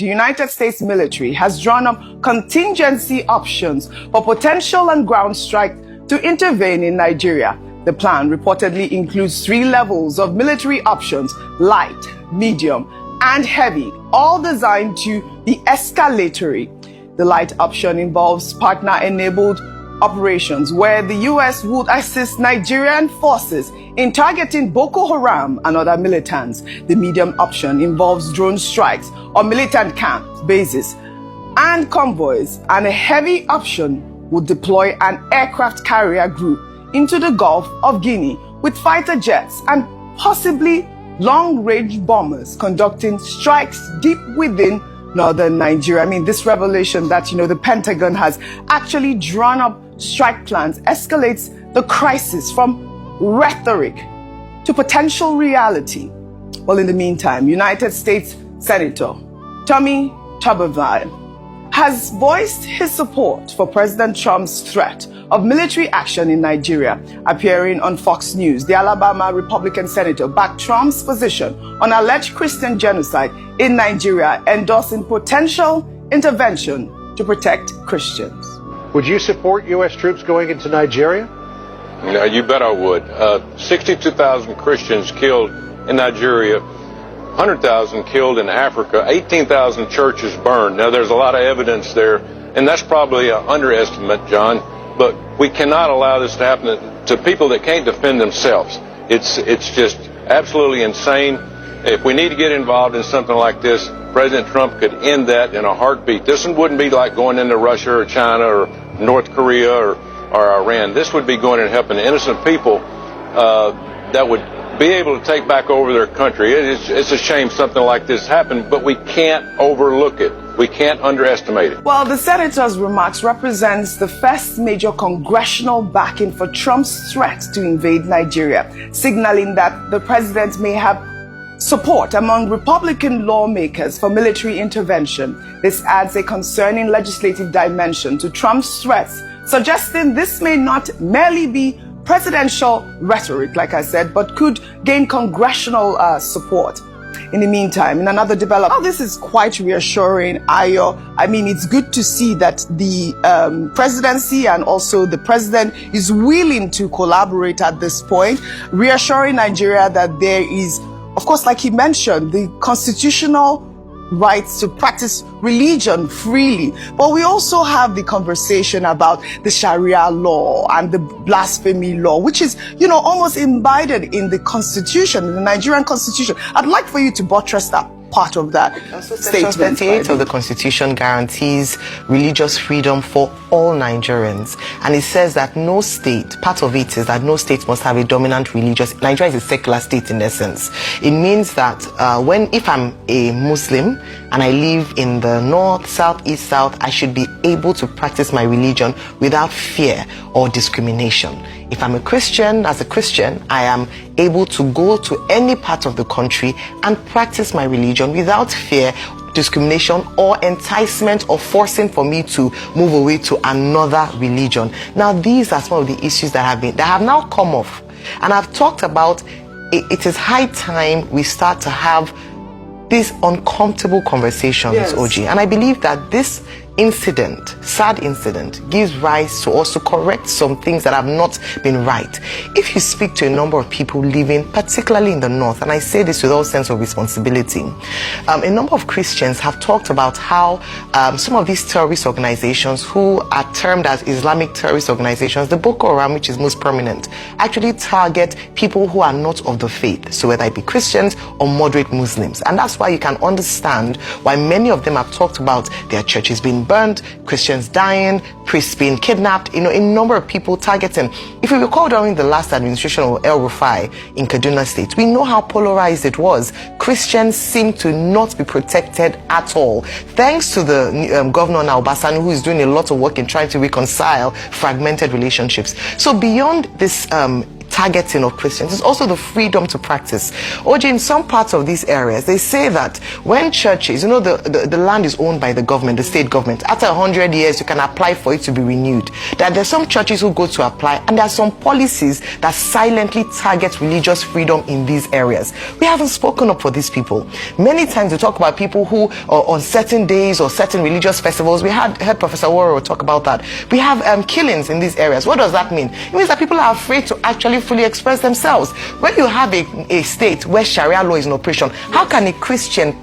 the United States military has drawn up contingency options for potential on-ground strike to intervene in Nigeria. The plan reportedly includes 3 levels of military options: light, medium, and heavy, all designed to be escalatory. The light option involves partner-enabled operations where the U.S. would assist Nigerian forces in targeting Boko Haram and other militants. The medium option involves drone strikes on militant camps, bases, and convoys. And a heavy option would deploy an aircraft carrier group into the Gulf of Guinea with fighter jets and possibly long-range bombers conducting strikes deep within northern Nigeria. I mean, this revelation that, the Pentagon has actually drawn up strike plans escalates the crisis from rhetoric to potential reality. Well, in the meantime, United States Senator Tommy Tuberville has voiced his support for President Trump's threat of military action in Nigeria. Appearing on Fox News, the Alabama Republican senator backed Trump's position on alleged Christian genocide in Nigeria, endorsing potential intervention to protect Christians. Would you support U.S. troops going into Nigeria? No, you bet I would. 62,000 Christians killed in Nigeria, 100,000 killed in Africa, 18,000 churches burned. Now, there's a lot of evidence there, and that's probably an underestimate, John, but we cannot allow this to happen to people that can't defend themselves. It's just absolutely insane. If we need to get involved in something like this, President Trump could end that in a heartbeat. This wouldn't be like going into Russia or China or North Korea or Iran. This would be going and helping innocent people that would be able to take back over their country. It's a shame something like this happened, but we can't overlook it. We can't underestimate it. Well, the senator's remarks represents the first major congressional backing for Trump's threat to invade Nigeria, signaling that the president may have support among Republican lawmakers for military intervention. This adds a concerning legislative dimension to Trump's threats, suggesting this may not merely be presidential rhetoric, like I said, but could gain congressional support. In the meantime, in another development, this is quite reassuring, Ayo. I mean, it's good to see that the presidency and also the president is willing to collaborate at this point, reassuring Nigeria that there is, of course, like he mentioned, the constitutional rights to practice religion freely. But we also have the conversation about the Sharia law and the blasphemy law, which is, almost embedded in the constitution, in the Nigerian constitution. I'd like for you to buttress that part of that statement. Section 38 of the Constitution guarantees religious freedom for all Nigerians. And it says that no state, part of it is that no state must have a dominant religious. Nigeria is a secular state in essence. It means that if I'm a Muslim and I live in the north, south, east, south, I should be able to practice my religion without fear or discrimination. If I'm a Christian, as a Christian, I am able to go to any part of the country and practice my religion without fear, discrimination, or enticement or forcing for me to move away to another religion. Now, these are some of the issues that have now come off. And I've talked about it is high time we start to have these uncomfortable conversations, yes. OG. And I believe that this incident, sad incident, gives rise to us to correct some things that have not been right. If you speak to a number of people living, particularly in the north, and I say this with all sense of responsibility, a number of Christians have talked about how some of these terrorist organizations who are termed as Islamic terrorist organizations, the Boko Haram, which is most prominent, actually target people who are not of the faith, so whether it be Christians or moderate Muslims. And that's why you can understand why many of them have talked about their churches being burned, Christians dying, priests being kidnapped, a number of people targeting. If you recall during the last administration of El Rufai in Kaduna State, we know how polarized it was. Christians seem to not be protected at all. Thanks to the Governor now, Obasanjo, who is doing a lot of work in trying to reconcile fragmented relationships. So beyond this targeting of Christians. It's also the freedom to practice. OJ, in some parts of these areas, they say that when churches, the land is owned by the government, the state government. After 100 years, you can apply for it to be renewed. That there's some churches who go to apply, and there are some policies that silently target religious freedom in these areas. We haven't spoken up for these people. Many times we talk about people who are on certain days or certain religious festivals. We heard Professor Waro talk about that. We have killings in these areas. What does that mean? It means that people are afraid to actually fully express themselves. When you have a state where Sharia law is in operation, how can a Christian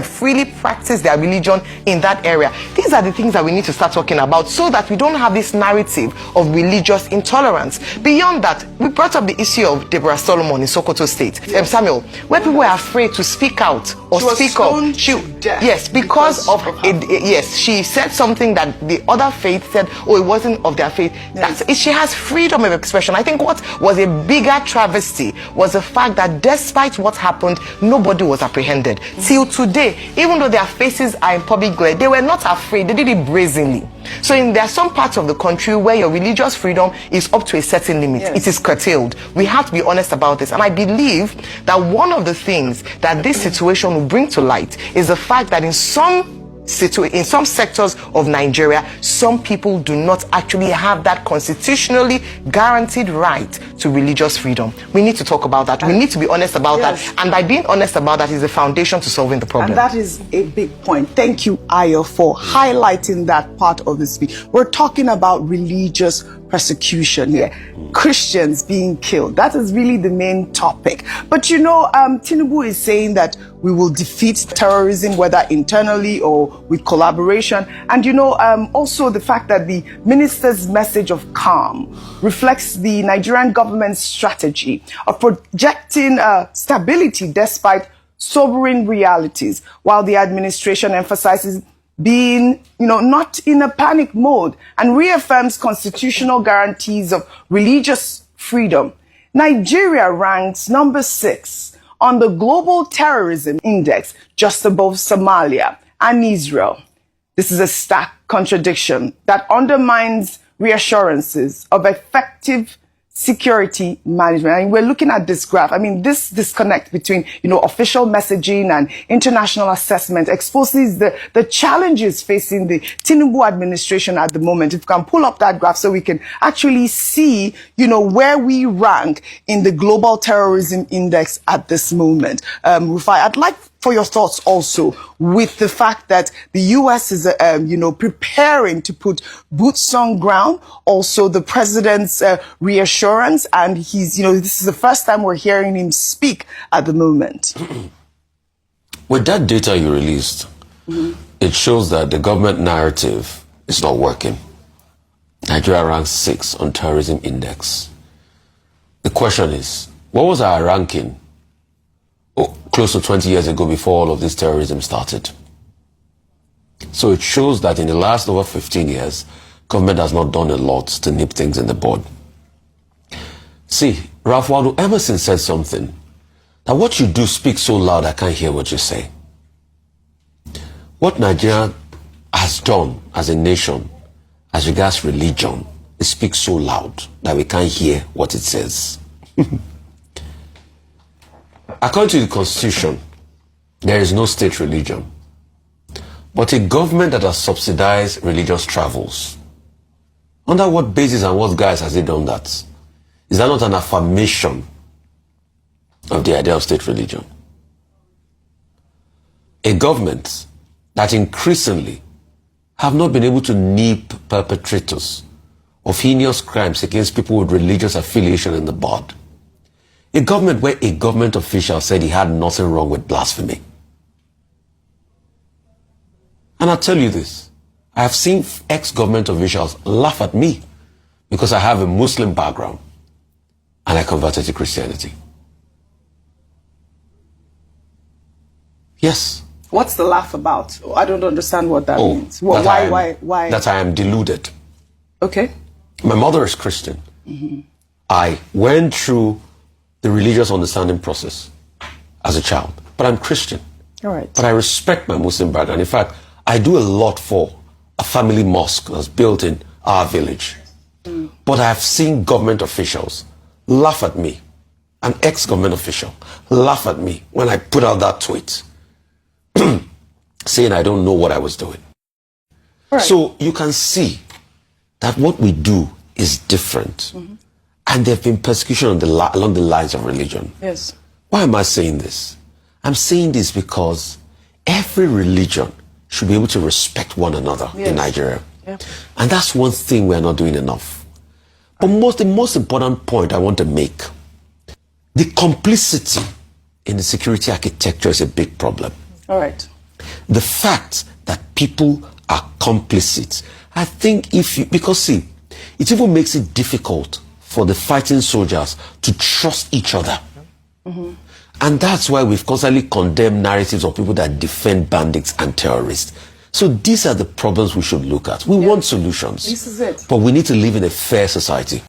freely practice their religion in that area? These are the things that we need to start talking about, so that we don't have this narrative of religious intolerance. Beyond that, we brought up the issue of Deborah Solomon in Sokoto State, Samuel, where people were afraid to speak out or speak up. Yes, because of yes, she said something that the other faith said, oh, it wasn't of their faith. She has freedom of expression. I think what was a bigger travesty was the fact that despite what happened, nobody was apprehended. Till today, even though their faces are in public glare, they were not afraid. They did it brazenly. So there are some parts of the country where your religious freedom is up to a certain limit. Yes. It is curtailed. We have to be honest about this. And I believe that one of the things that this situation will bring to light is the fact that in some sectors of Nigeria, some people do not actually have that constitutionally guaranteed right to religious freedom. We need to talk about that. We need to be honest about that. And by being honest about that is the foundation to solving the problem. And that is a big point. Thank you, Ayo, for highlighting that part of the speech. We're talking about religious persecution here. Christians being killed. That is really the main topic. But Tinubu is saying that we will defeat terrorism, whether internally or with collaboration. And also the fact that the minister's message of calm reflects the Nigerian government's strategy of projecting stability despite sobering realities, while the administration emphasizes being, not in a panic mode, and reaffirms constitutional guarantees of religious freedom. Nigeria ranks number 6 on the Global Terrorism Index, just above Somalia and Israel. This is a stark contradiction that undermines reassurances of effective security management. And we're looking at this graph. I mean, this disconnect between, official messaging and international assessment exposes the challenges facing the Tinubu administration at the moment. If you can pull up that graph so we can actually see, where we rank in the Global Terrorism Index at this moment. Rufai, I'd like for your thoughts also with the fact that the U.S. is, preparing to put boots on ground. Also, the president's reassurance, and he's, this is the first time we're hearing him speak at the moment. With that data you released, it shows that the government narrative is not working. Nigeria ranks 6 on terrorism index. The question is, what was our ranking close to 20 years ago, before all of this terrorism started? So it shows that in the last over 15 years, government has not done a lot to nip things in the bud. See, Ralph Waldo Emerson said something, that what you do speaks so loud I can't hear what you say. What Nigeria has done as a nation, as regards religion, it speaks so loud that we can't hear what it says. According to the Constitution, there is no state religion. But a government that has subsidized religious travels, under what basis and what guise has it done that? Is that not an affirmation of the idea of state religion? A government that increasingly have not been able to nip perpetrators of heinous crimes against people with religious affiliation in the bud. A government where a government official said he had nothing wrong with blasphemy. And I'll tell you this, I have seen ex-government officials laugh at me because I have a Muslim background and I converted to Christianity. Yes. What's the laugh about? I don't understand what that means. Why? That I am deluded. Okay. My mother is Christian. I went through the religious understanding process as a child, but I'm Christian. All right. But I respect my Muslim background. In fact, I do a lot for a family mosque that's built in our village. But I have seen government officials laugh at me, an ex-government official, laugh at me when I put out that tweet saying I don't know what I was doing. Right. So you can see that what we do is different. And there have been persecution along the lines of religion. Yes. Why am I saying this? I'm saying this because every religion should be able to respect one another in Nigeria. Yep. And that's one thing we're not doing enough. But the most important point I want to make, the complicity in the security architecture is a big problem. All right. The fact that people are complicit, I think because see, it even makes it difficult for the fighting soldiers to trust each other. And that's why we've constantly condemned narratives of people that defend bandits and terrorists. So these are the problems we should look at. We want solutions. This is it. But we need to live in a fair society.